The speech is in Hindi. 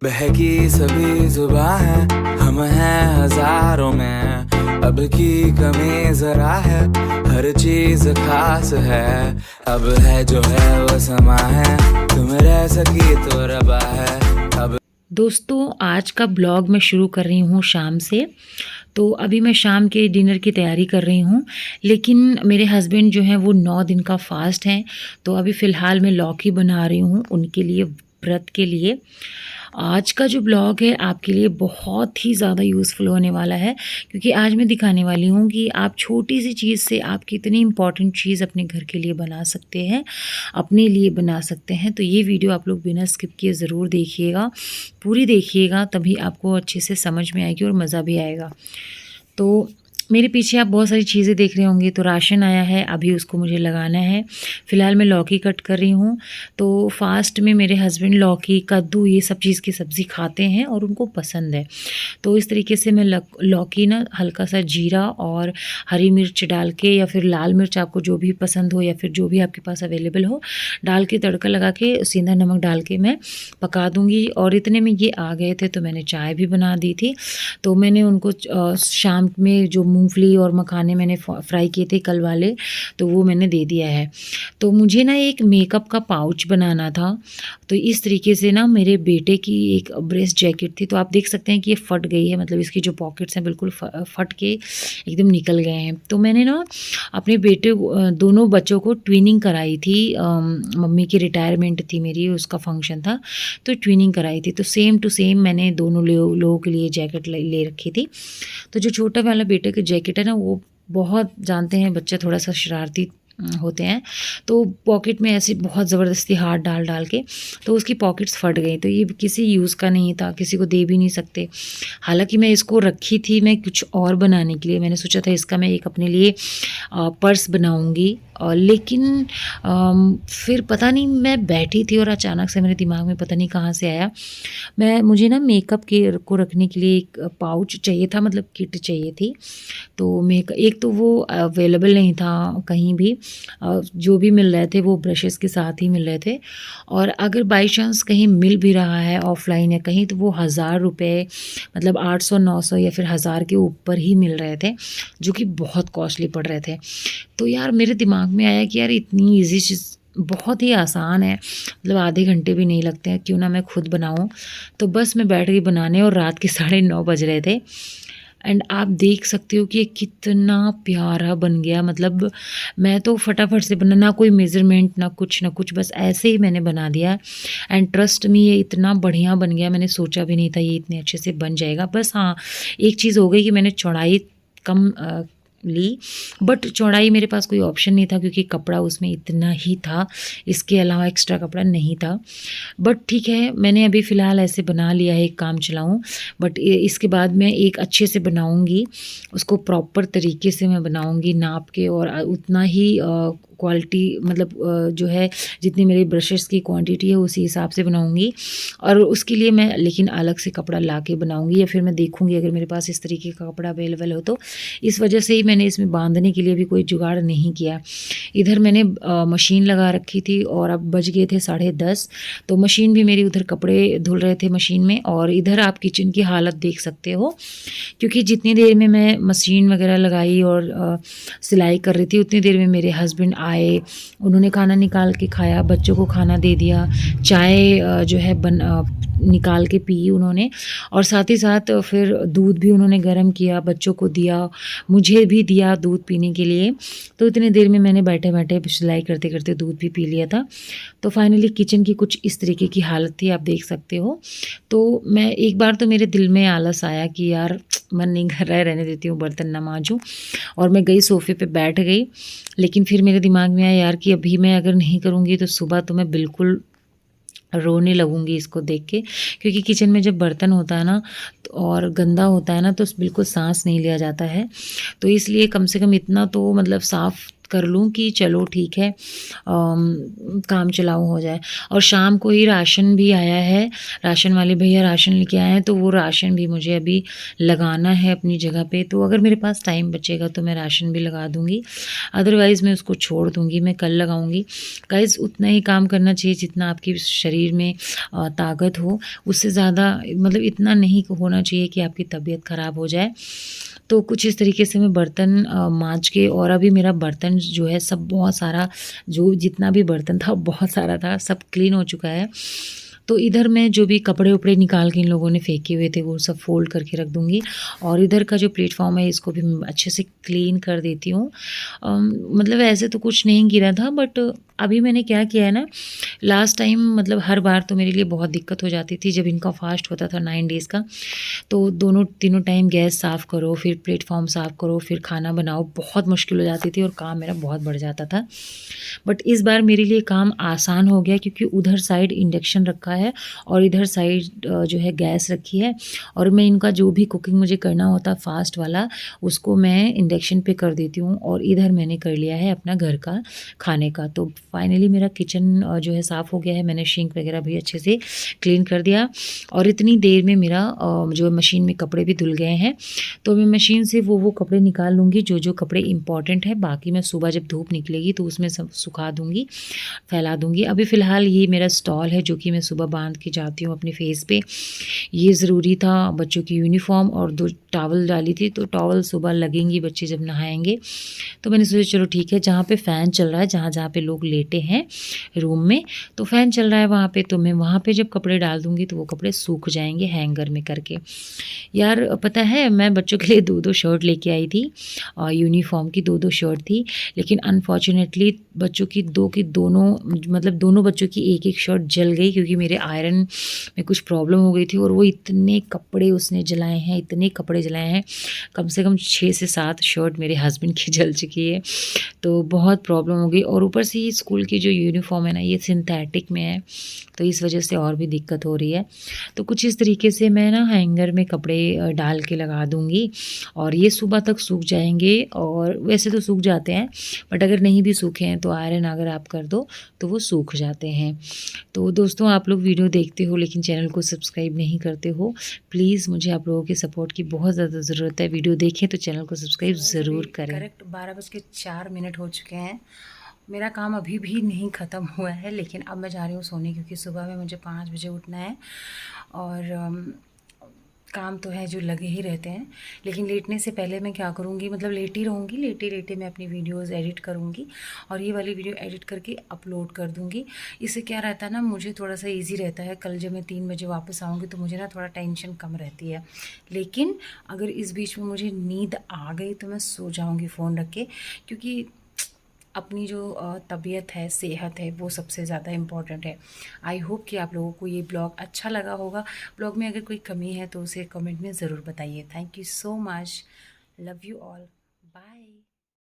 बहकी सभी जुबां है, हम हैं हजारों में, अब की कमी जरा है, हर चीज खास है, अब है जो है वो समा है, तुम रह सकी तो रबा है अब। दोस्तों आज का ब्लॉग मैं शुरू कर रही हूँ शाम से। तो अभी मैं शाम के डिनर की तैयारी कर रही हूँ, लेकिन मेरे हस्बैंड जो हैं वो 9 दिन का फास्ट हैं। तो अभी फ़िलहाल मैं लौकी बना रही हूँ उनके लिए, व्रत के लिए। आज का जो ब्लॉग है आपके लिए बहुत ही ज़्यादा यूज़फुल होने वाला है, क्योंकि आज मैं दिखाने वाली हूँ कि आप छोटी सी चीज़ से आप कितनी इम्पॉर्टेंट चीज़ अपने घर के लिए बना सकते हैं, अपने लिए बना सकते हैं। तो ये वीडियो आप लोग बिना स्किप किए ज़रूर देखिएगा, पूरी देखिएगा, तभी आपको अच्छे से समझ में आएगी और मज़ा भी आएगा। तो मेरे पीछे आप बहुत सारी चीज़ें देख रहे होंगे। तो राशन आया है, अभी उसको मुझे लगाना है। फ़िलहाल मैं लौकी कट कर रही हूँ। तो फास्ट में मेरे हस्बैंड लौकी, कद्दू ये सब चीज़ की सब्ज़ी खाते हैं और उनको पसंद है। तो इस तरीके से मैं लौकी ना हल्का सा जीरा और हरी मिर्च डाल के, या फिर लाल मिर्च आपको जो भी पसंद हो या फिर जो भी आपके पास अवेलेबल हो, डाल के तड़का लगा के सेंधा नमक डाल के मैं पका दूँगी। और इतने में ये आ गए थे तो मैंने चाय भी बना दी थी। तो मैंने उनको शाम में जो मूंगफली और मखाने मैंने फ्राई किए थे कल वाले, तो वो मैंने दे दिया है। तो मुझे ना एक मेकअप का पाउच बनाना था। तो इस तरीके से ना मेरे बेटे की एक ब्रेस्ट जैकेट थी, तो आप देख सकते हैं कि ये फट गई है, मतलब इसकी जो पॉकेट्स हैं बिल्कुल फट के एकदम निकल गए हैं। तो मैंने ना अपने बेटे दोनों बच्चों को ट्विनिंग कराई थी। मम्मी की रिटायरमेंट थी मेरी, उसका फंक्शन था, तो ट्विनिंग कराई थी। तो सेम टू सेम मैंने दोनों लोगों के लिए जैकेट ले रखी थी। तो जो छोटा वाला बेटे की जैकेट है ना, वो बहुत, जानते हैं बच्चा थोड़ा सा शरारती होते हैं, तो पॉकेट में ऐसे बहुत ज़बरदस्ती हाथ डाल डाल के तो उसकी पॉकेट्स फट गई। तो ये किसी यूज़ का नहीं था, किसी को दे भी नहीं सकते। हालांकि मैं इसको रखी थी मैं कुछ और बनाने के लिए, मैंने सोचा था इसका मैं एक अपने लिए पर्स बनाऊंगी। लेकिन फिर पता नहीं मैं बैठी थी और अचानक से मेरे दिमाग में पता नहीं कहाँ से आया, मुझे ना मेकअप के को रखने के लिए एक पाउच चाहिए था, मतलब किट चाहिए थी। तो एक तो वो अवेलेबल नहीं था कहीं भी, जो भी मिल रहे थे वो ब्रशेस के साथ ही मिल रहे थे। और अगर बाई चांस कहीं मिल भी रहा है ऑफलाइन या कहीं, तो वो 1000 रुपये, मतलब 800 900 या फिर 1000 के ऊपर ही मिल रहे थे, जो कि बहुत कॉस्टली पड़ रहे थे। तो यार मेरे दिमाग में आया कि यार इतनी ईजी चीज़, बहुत ही आसान है, मतलब आधे घंटे भी नहीं लगते हैं, क्यों ना मैं खुद बनाऊं। तो बस मैं बैठ गई बनाने, और रात के 9:30 बज रहे थे। एंड आप देख सकते हो कि ये कितना प्यारा बन गया। मतलब मैं तो फटाफट से बना, ना कोई मेज़रमेंट ना कुछ, बस ऐसे ही मैंने बना दिया। एंड ट्रस्ट मी, ये इतना बढ़िया बन गया, मैंने सोचा भी नहीं था ये इतने अच्छे से बन जाएगा। बस हाँ, एक चीज़ हो गई कि मैंने चौड़ाई कम ली, बट चौड़ाई मेरे पास कोई ऑप्शन नहीं था, क्योंकि कपड़ा उसमें इतना ही था, इसके अलावा एक्स्ट्रा कपड़ा नहीं था। बट ठीक है, मैंने अभी फ़िलहाल ऐसे बना लिया है, एक काम चलाऊँ। बट इसके बाद मैं एक अच्छे से बनाऊँगी, उसको प्रॉपर तरीके से मैं बनाऊँगी नाप के, और उतना ही क्वालिटी, मतलब जो है जितनी मेरी ब्रशेस की क्वांटिटी है उसी हिसाब से बनाऊँगी। और उसके लिए मैं लेकिन अलग से कपड़ा ला के बनाऊँगी, या फिर मैं देखूँगी अगर मेरे पास इस तरीके का कपड़ा अवेलेबल हो तो। इस वजह से ही मैंने इसमें बांधने के लिए भी कोई जुगाड़ नहीं किया। इधर मैंने मशीन लगा रखी थी, और अब बज गए थे 10:30। तो मशीन भी मेरी, उधर कपड़े धुल रहे थे मशीन में, और इधर आप किचन की हालत देख सकते हो, क्योंकि जितनी देर में मैं मशीन वगैरह लगाई और सिलाई कर रही थी, उतनी देर में मेरे हस्बैंड आए, उन्होंने खाना निकाल के खाया, बच्चों को खाना दे दिया, चाय जो है निकाल के पी उन्होंने, और साथ ही साथ फिर दूध भी उन्होंने गर्म किया, बच्चों को दिया, मुझे भी दिया दूध पीने के लिए। तो इतनी देर में मैंने बैठे बैठे सिलाई करते करते दूध भी पी लिया था। तो फाइनली किचन की कुछ इस तरीके की हालत थी, आप देख सकते हो। तो मैं एक बार तो मेरे दिल में आलस आया कि यार मन नहीं कर रहा है, रहने देती हूँ, बर्तन ना मांजूँ, और मैं गई सोफ़े पे बैठ गई। लेकिन फिर मेरे दिमाग में आया यार कि अभी मैं अगर नहीं करूँगी तो सुबह तो मैं बिल्कुल रोने लगूंगी इसको देख के, क्योंकि किचन में जब बर्तन होता है ना और गंदा होता है ना, तो बिल्कुल सांस नहीं लिया जाता है। तो इसलिए कम से कम इतना तो मतलब साफ़ कर लूँ कि चलो ठीक है काम चलाऊ हो जाए। और शाम को ही राशन भी आया है, राशन वाले भैया राशन लेके आए हैं, तो वो राशन भी मुझे अभी लगाना है अपनी जगह पे। तो अगर मेरे पास टाइम बचेगा तो मैं राशन भी लगा दूँगी, अदरवाइज़ मैं उसको छोड़ दूँगी, मैं कल लगाऊँगी। गाइज़ उतना ही काम करना चाहिए जितना आपके शरीर में ताकत हो, उससे ज़्यादा मतलब इतना नहीं होना चाहिए कि आपकी तबीयत ख़राब हो जाए। तो कुछ इस तरीके से मैं बर्तन माँज के, और अभी मेरा बर्तन जो है सब बहुत सारा, जो जितना भी बर्तन था बहुत सारा था, सब क्लीन हो चुका है। तो इधर मैं जो भी कपड़े-उपड़े निकाल के इन लोगों ने फेंके हुए थे वो सब फ़ोल्ड करके रख दूँगी, और इधर का जो प्लेटफ़ॉर्म है इसको भी मैं अच्छे से क्लीन कर देती हूँ। मतलब ऐसे तो कुछ नहीं गिरा था, बट अभी मैंने क्या किया है ना, लास्ट टाइम मतलब हर बार तो मेरे लिए बहुत दिक्कत हो जाती थी जब इनका फ़ास्ट होता था 9 डेज़ का। तो दोनों तीनों टाइम गैस साफ़ करो, फिर प्लेटफ़ॉर्म साफ़ करो, फिर खाना बनाओ, बहुत मुश्किल हो जाती थी और काम मेरा बहुत बढ़ जाता था। बट इस बार मेरे लिए काम आसान हो गया क्योंकि उधर साइड इंडक्शन रखा है और इधर साइड जो है गैस रखी है, और मैं इनका जो भी कुकिंग मुझे करना होता है फ़ास्ट वाला, उसको मैं इंडक्शन पे कर देती हूँ, और इधर मैंने कर लिया है अपना घर का खाने का। तो फाइनली मेरा किचन जो है साफ़ हो गया है, मैंने सिंक वगैरह भी अच्छे से क्लीन कर दिया, और इतनी देर में मेरा जो मशीन में कपड़े भी धुल गए हैं। तो मैं मशीन से वो कपड़े निकाल लूँगी जो कपड़े इंपॉर्टेंट है, बाकी मैं सुबह जब धूप निकलेगी तो उसमें सब सुखा दूँगी, फैला दूँगी। अभी फ़िलहाल ये मेरा स्टॉल है जो कि मैं सुबह बांध के जाती हूँ अपने फेस पे, ये ज़रूरी था। बच्चों की यूनिफ़ॉर्म और 2 टॉवल डाली थी, तो टॉवल सुबह लगेंगी बच्चे जब नहाएँगे। तो मैंने सोचा चलो ठीक है, जहाँ पे फ़ैन चल रहा है, जहाँ पे लोग लेटे हैं रूम में, तो फ़ैन चल रहा है वहाँ पे, तो मैं वहाँ पे जब कपड़े डाल दूँगी तो वो कपड़े सूख जाएँगे हैंगर में करके। यार पता है, मैं बच्चों के लिए 2-2 शर्ट लेके आई थी, यूनिफ़ॉर्म की 2-2 शर्ट थी, लेकिन अनफॉर्च्यूनेटली बच्चों की दोनों मतलब दोनों बच्चों की एक-एक शर्ट जल गई क्योंकि मेरे आयरन में कुछ प्रॉब्लम हो गई थी, और वो इतने कपड़े उसने जलाए हैं, इतने कपड़े जलाए हैं, कम से कम 6 से 7 शर्ट मेरे हस्बैंड की जल चुकी है। तो बहुत प्रॉब्लम हो गई, और ऊपर से ये स्कूल की जो यूनिफ़ॉर्म है ना, ये सिंथेटिक में है, तो इस वजह से और भी दिक्कत हो रही है। तो कुछ इस तरीके से मैं ना हैंगर में कपड़े डाल के लगा दूँगी, और ये सुबह तक सूख जाएँगे, और वैसे तो सूख जाते हैं, बट अगर नहीं भी सूखे हैं तो आयरन अगर आप कर दो तो वो सूख जाते हैं। तो दोस्तों, आप लोग वीडियो देखते हो लेकिन चैनल को सब्सक्राइब नहीं करते हो, प्लीज़ मुझे आप लोगों के सपोर्ट की बहुत ज़्यादा ज़रूरत है। वीडियो देखें तो चैनल को सब्सक्राइब ज़रूर करें। करेक्ट 12:04 हो चुके हैं। मेरा काम अभी भी नहीं ख़त्म हुआ है, लेकिन अब मैं जा रही हूँ सोने, क्योंकि सुबह में मुझे 5 बजे उठना है, और काम तो है जो लगे ही रहते हैं। लेकिन लेटने से पहले मैं क्या करूँगी, मतलब लेटी रहूँगी, लेटे मैं अपनी वीडियोस एडिट करूँगी, और ये वाली वीडियो एडिट करके अपलोड कर दूँगी। इससे क्या रहता है ना, मुझे थोड़ा सा इजी रहता है। कल जब मैं 3 बजे वापस आऊँगी तो मुझे ना थोड़ा टेंशन कम रहती है। लेकिन अगर इस बीच में मुझे नींद आ गई तो मैं सो जाऊँगी फ़ोन रख के, क्योंकि अपनी जो तबीयत है, सेहत है, वो सबसे ज़्यादा इम्पॉर्टेंट है। आई होप कि आप लोगों को ये ब्लॉग अच्छा लगा होगा। ब्लॉग में अगर कोई कमी है तो उसे कमेंट में ज़रूर बताइए। Thank you so much. Love you all. Bye.